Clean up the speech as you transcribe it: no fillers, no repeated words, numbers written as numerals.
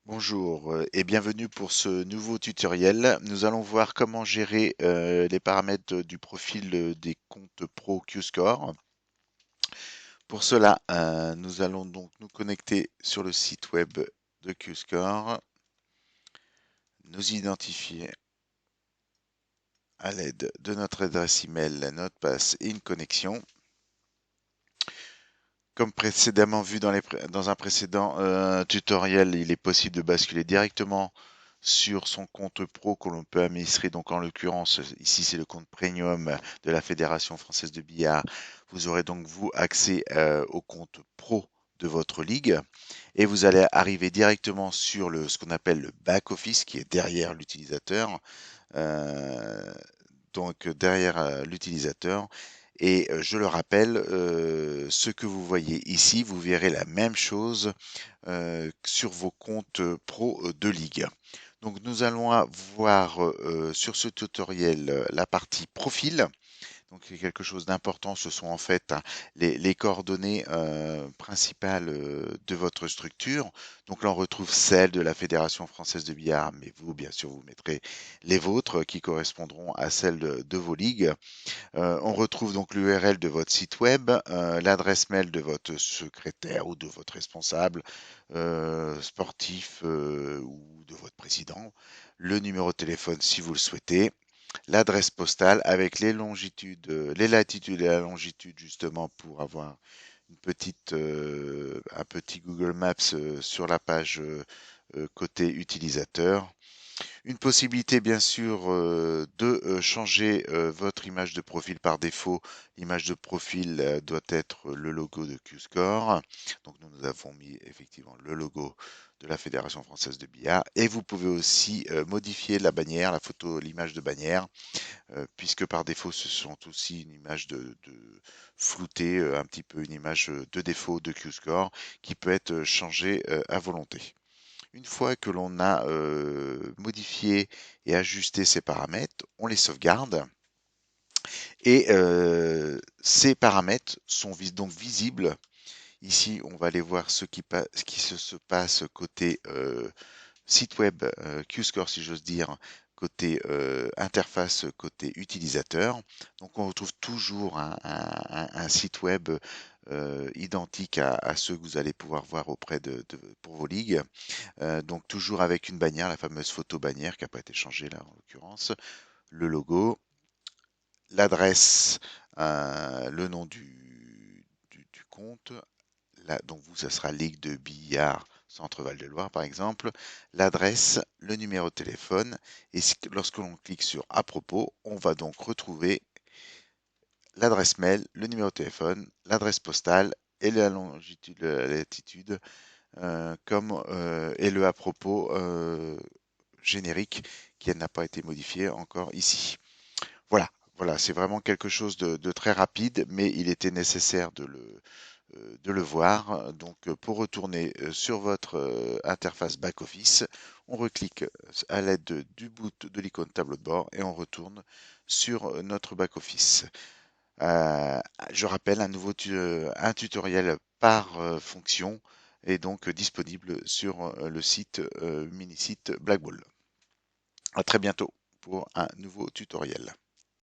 Bonjour et bienvenue pour ce nouveau tutoriel. Nous allons voir comment gérer les paramètres du profil des comptes pro Qscore. Pour cela, nous allons donc nous connecter sur le site web de Qscore, nous identifier à l'aide de notre adresse email, notre passe et une connexion. Comme précédemment vu dans un précédent tutoriel, il est possible de basculer directement sur son compte pro que l'on peut administrer. Donc en l'occurrence, ici c'est le compte premium de la Fédération française de billard. Vous aurez donc vous accès au compte pro de votre ligue et vous allez arriver directement sur ce qu'on appelle le back office qui est derrière l'utilisateur. Euh, donc derrière l'utilisateur. Et je le rappelle, ce que vous voyez ici, vous verrez la même chose sur vos comptes pro de ligue. Donc nous allons voir sur ce tutoriel la partie profil. Donc c'est quelque chose d'important, ce sont en fait les coordonnées principales de votre structure. Donc là on retrouve celles de la Fédération française de billard, mais vous bien sûr vous mettrez les vôtres qui correspondront à celles de vos ligues. On retrouve donc l'URL de votre site web, l'adresse mail de votre secrétaire ou de votre responsable sportif ou de votre président, le numéro de téléphone si vous le souhaitez, l'adresse postale avec les longitudes, les latitudes et la longitude justement pour avoir un petit Google Maps sur la page côté utilisateur. Une possibilité bien sûr de changer votre image de profil par défaut. L'image de profil doit être le logo de Qscore. Donc nous avons mis effectivement le logo de la Fédération française de billard. Et vous pouvez aussi modifier la bannière, la photo, l'image de bannière, puisque par défaut ce sont aussi une image de floutée, un petit peu une image de défaut de Qscore qui peut être changée à volonté. Une fois que l'on a modifié et ajusté ces paramètres, on les sauvegarde et ces paramètres sont donc visibles. Ici, on va aller voir ce qui se passe côté site web Qscore, si j'ose dire, côté interface, côté utilisateur. Donc on retrouve toujours un site web identique à ceux que vous allez pouvoir voir pour vos ligues. Donc toujours avec une bannière, la fameuse photo bannière qui n'a pas été changée là en l'occurrence, le logo, l'adresse, le nom du compte. Là, donc vous, ça sera Ligue de billard Centre Val-de-Loire par exemple, l'adresse, le numéro de téléphone, et lorsque l'on clique sur à propos, on va donc retrouver l'adresse mail, le numéro de téléphone, l'adresse postale et la longitude, la latitude, et le à propos générique qui n'a pas été modifié encore ici. Voilà, voilà, c'est vraiment quelque chose de très rapide, mais il était nécessaire de le voir. Donc, pour retourner sur votre interface back-office, on reclique à l'aide du bout de l'icône tableau de bord et on retourne sur notre back-office. Euh, je rappelle un tutoriel par fonction est donc disponible sur le site mini-site Blackball. À très bientôt pour un nouveau tutoriel.